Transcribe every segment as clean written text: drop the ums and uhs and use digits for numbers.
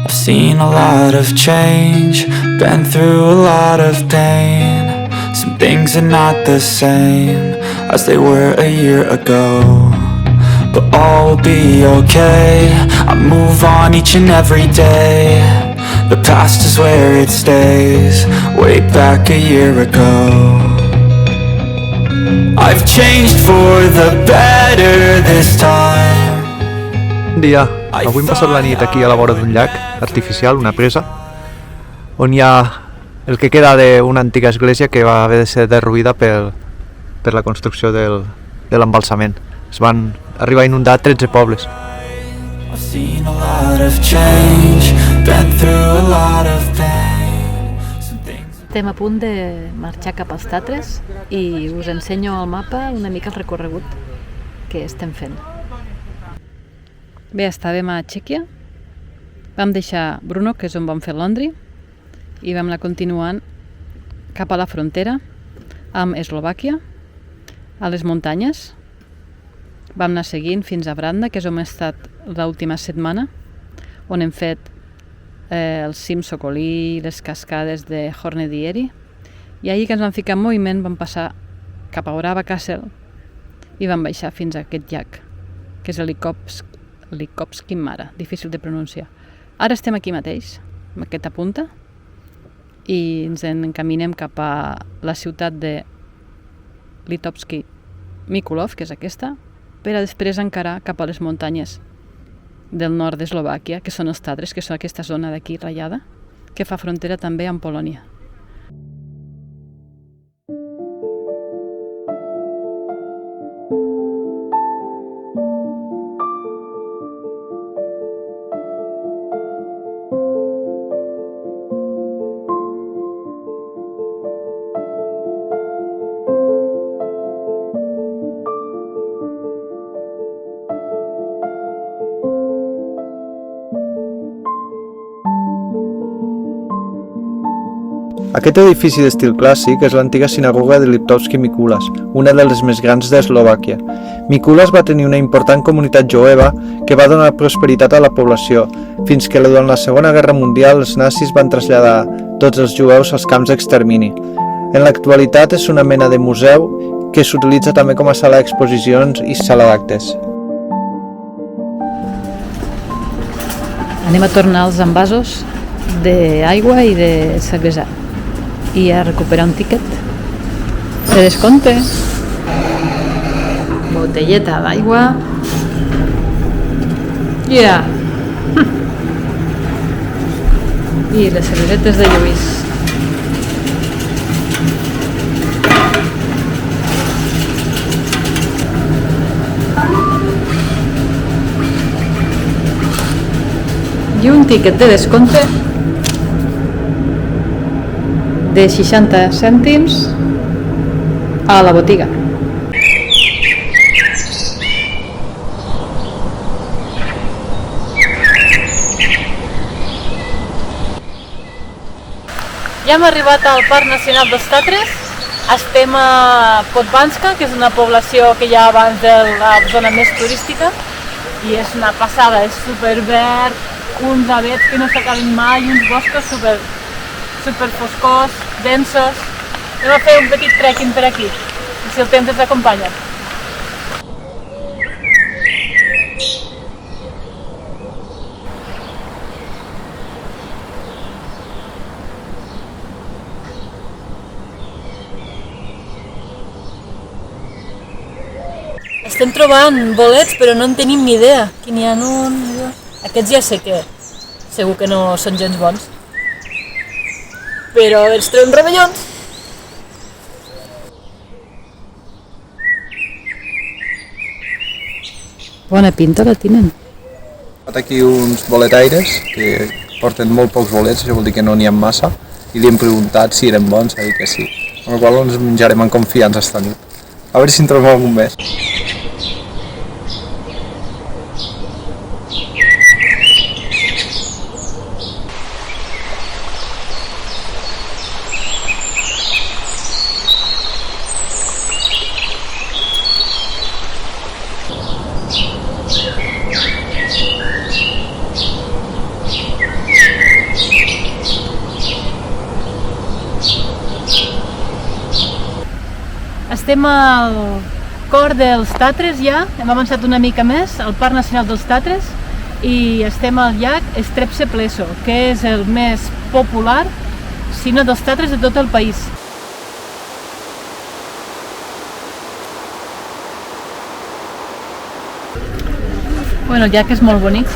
I've seen a lot of change, been through a lot of pain. Some things are not the same as they were a year ago, but all will be okay. I move on each and every day. The past is where it stays, way back a year ago. I've changed for the better this time. Bon dia, avui hem passat la nit aquí a la vora d'un llac artificial, una presa, on hi ha el que queda d'una antiga església que va haver de ser derruïda per la construcció de l'embalsament. Es van arribar a inundar 13 pobles. I've seen a lot of change, been through a lot of pain. Estem a punt de marxar cap als Tatres i us ensenyo al mapa una mica el recorregut que estem fent. Bé, estàvem a Txèquia, vam deixar Brno, que és on vam fer Londri, i vam anar continuant cap a la frontera amb Eslovàquia, a les muntanyes. Vam anar seguint fins a Branda, que és on hem estat l'última setmana, on hem fet el cim Sokolí, les cascades de Hornedieri, i ahir que ens vam ficar en moviment vam passar cap a Orava Castle i vam baixar fins a aquest llac, que és Likovski Mare, difícil de pronunciar. Ara estem aquí mateix, amb aquesta punta, i ens encaminem cap a la ciutat de Litovski Mikulov, que és aquesta, per a després encarar cap a les muntanyes del nord d'Eslovàquia, que són els Tatres, que són aquesta zona d'aquí ratllada, que fa frontera també amb Polònia. Aquest edifici d'estil clàssic és l'antiga sinagoga de Liptovsky Mikuláš, una de les més grans d'Eslovàquia. Mikuláš va tenir una important comunitat jueva que va donar prosperitat a la població, fins que durant la Segona Guerra Mundial els nazis van traslladar tots els jueus als camps d'extermini. En l'actualitat és una mena de museu que s'utilitza també com a sala d'exposicions i sala d'actes. Anem a tornar als envasos d'aigua i de cervesa i a recuperar un tiquet de descompte. Botelleta d'aigua. Yeah. I les cervesetes de Lluís. I un tiquet de descompte de 60 cèntims a la botiga. Ja hem arribat al Parc Nacional dels Tatres. Estem a Podvanska, que és una població que hi ha abans de la zona més turística, i és una passada, és superverd, uns avets que no s'acaben mai, uns boscos super foscors, densos. Anem a fer un petit trekking per aquí, si el temps ens acompanya. Estem trobant bolets, però no en tenim ni idea. Aquí n'hi ha un... Aquests ja sé que segur que no són gens bons. Però els trobem rovellons. Bona pinta la tenen. Aquí uns boletaires que porten molt pocs bolets, això vol dir que no n'hi ha massa, i li hem preguntat si eren bons, ha dit que sí. Amb la qual cosa ens menjarem en confiança esta nit. A veure si en trobem algun més. Estem al cor dels Tatres ja, hem avançat una mica més, al Parc Nacional dels Tatres, i estem al llac Strepse Pleso, que és el més popular, si no dels Tatres, de tot el país. Bueno, el llac és molt bonic,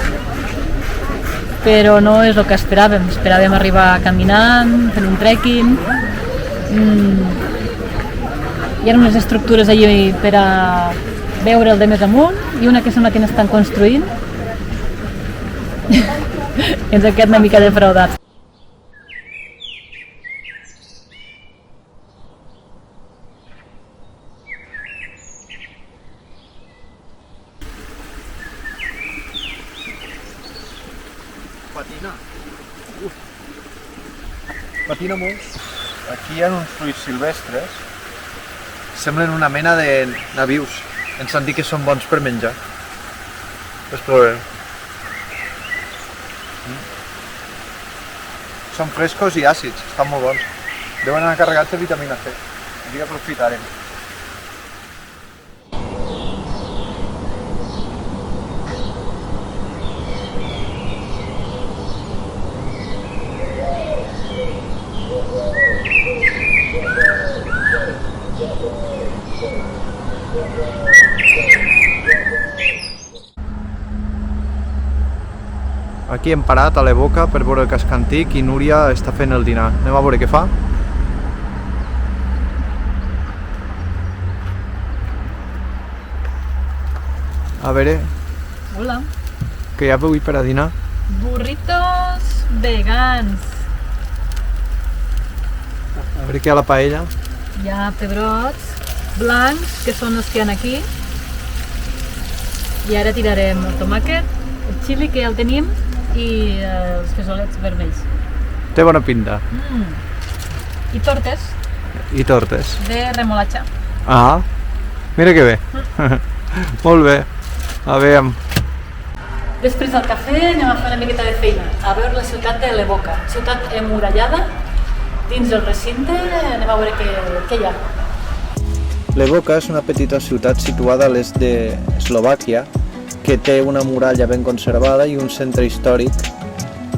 però no és el que esperàvem. Esperàvem arribar caminant, fent un trekking. Hi ha unes estructures allí per a veure el de més amunt i una que sembla que n'estan construint. Ens hem quedat una mica defraudats. Patina molt. Aquí hi ha uns fruits silvestres. Semblen una mena de nabius. Ens han dit que són bons per menjar. Els provem. Són frescos i àcids, estan molt bons. Deuen anar carregats de vitamina C. Així que aprofitarem. Aquí hem parat a l'Evoca per veure el casc antic i Núria està fent el dinar. Anem a veure què fa. A veure, Hola. què hi ha avui per a dinar? Burritos vegans. A veure què hi ha a la paella. Hi ha pebrots blancs, que són els que hi ha aquí. I ara tirarem el tomàquet, el xili, que ja el tenim, i els fesolets vermells. Té bona pinta. I tortes I tortes. de remolatxa. Ah, mira que bé. Molt bé. A veure, Després del cafè anem a fer una miqueta de feina, a veure la ciutat de l'Evoca, ciutat emmurallada. Dins el recinte anem a veure què hi ha. l'Evoca és una petita ciutat situada a l'est d'Eslovàquia que té una muralla ben conservada i un centre històric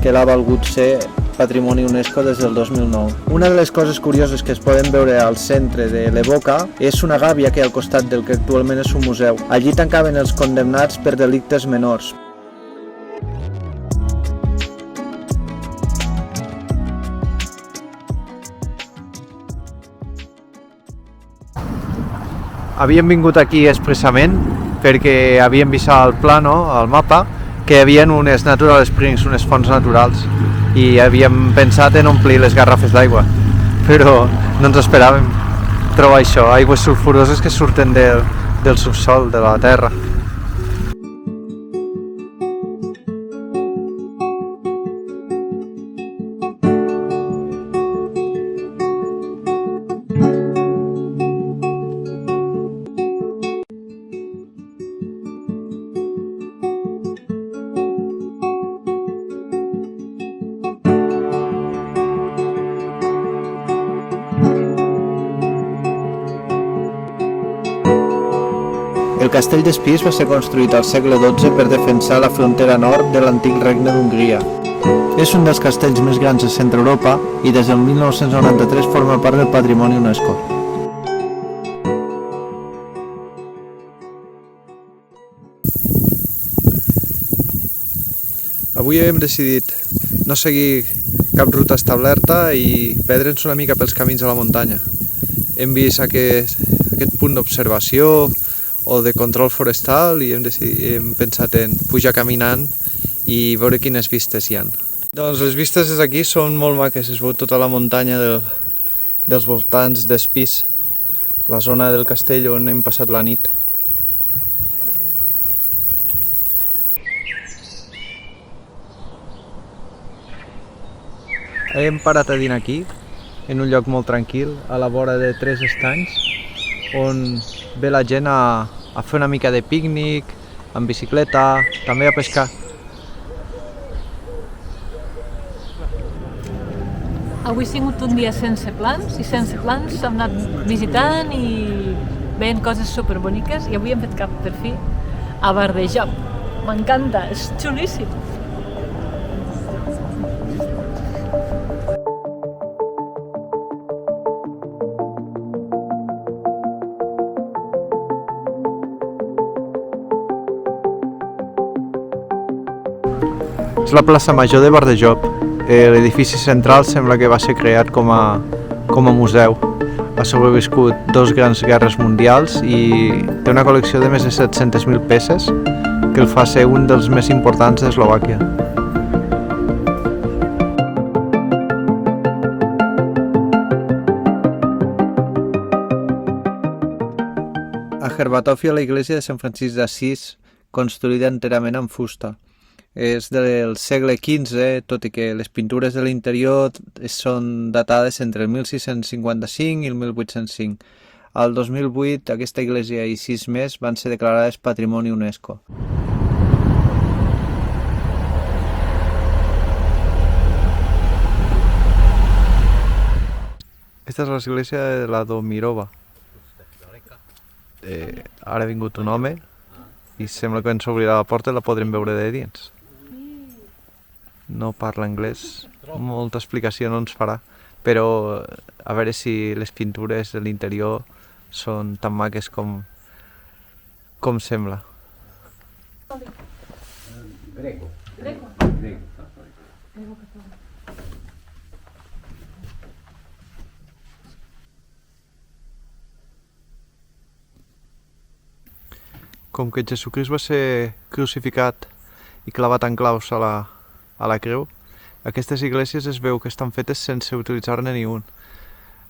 que l'ha valgut ser Patrimoni UNESCO des del 2009. Una de les coses curioses que es poden veure al centre de l'Evoca és una gàbia que hi ha al costat del que actualment és un museu. Allí tancaven els condemnats per delictes menors. Havíem vingut aquí expressament perquè havíem vist al plano, al mapa, que hi havia unes natural springs, unes fonts naturals, i havíem pensat en omplir les garrafes d'aigua, però no ens esperàvem trobar això, aigües sulfuroses que surten del subsol, de la terra. El castell d'Espís va ser construït al segle XII per defensar la frontera nord de l'antic regne d'Hongria. És un dels castells més grans de Centre Europa i des del 1993 forma part del Patrimoni UNESCO. Avui hem decidit no seguir cap ruta establerta i perdre'ns una mica pels camins de la muntanya. Hem vist aquest punt d'observació o de control forestal i hem pensat en pujar caminant i veure quines vistes hi ha. Doncs les vistes des d'aquí són molt maques, es veu tota la muntanya dels voltants d'Espís, la zona del castell on hem passat la nit. Hem parat a dinar aquí, en un lloc molt tranquil, a la vora de 3 estanys, on ve la gent a fer una mica de pícnic, amb bicicleta, també a pescar. Avui ha sigut un dia sense plans, i sense plans hem anat visitant i veien coses superboniques i avui hem fet cap per fi a Bar de Joc. M'encanta, és xulíssim. És la plaça Major de Bar de Joc. L'edifici central sembla que va ser creat com a museu. Ha sobreviscut 2 grans guerres mundials i té una col·lecció de més de 700.000 peces que el fa ser un dels més importants d'Eslovàquia. A Herbatov hi ha la iglesia de Sant Francisc d'Assís, construïda enterament en fusta. És del segle XV, tot i que les pintures de l'interior són datades entre el 1655 i el 1805. Al 2008, aquesta església i 6 més van ser declarades Patrimoni UNESCO. Aquesta és l'església de la Domirova. Ara ha vingut un home i sembla que ens obrirà la porta i la podrem veure de dins. No parla anglès, molta explicació no ens farà, però a veure si les pintures de l'interior són tan maques com sembla. Com que Jesucrist va ser crucificat i clavat en claus a la creu, aquestes iglesias es veu que estan fetes sense utilitzar-ne ni un.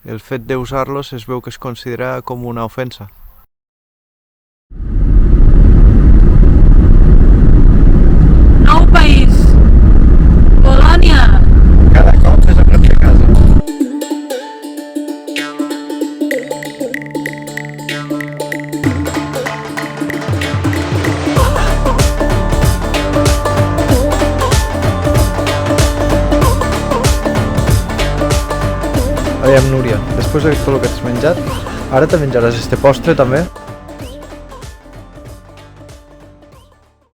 El fet d'usar-los es veu que es considera com una ofensa. Nou país! Polònia! Cada cop és a prop de casa. Aviam, Núria, després de tot el que t'has menjat, ara te menjaràs este postre també?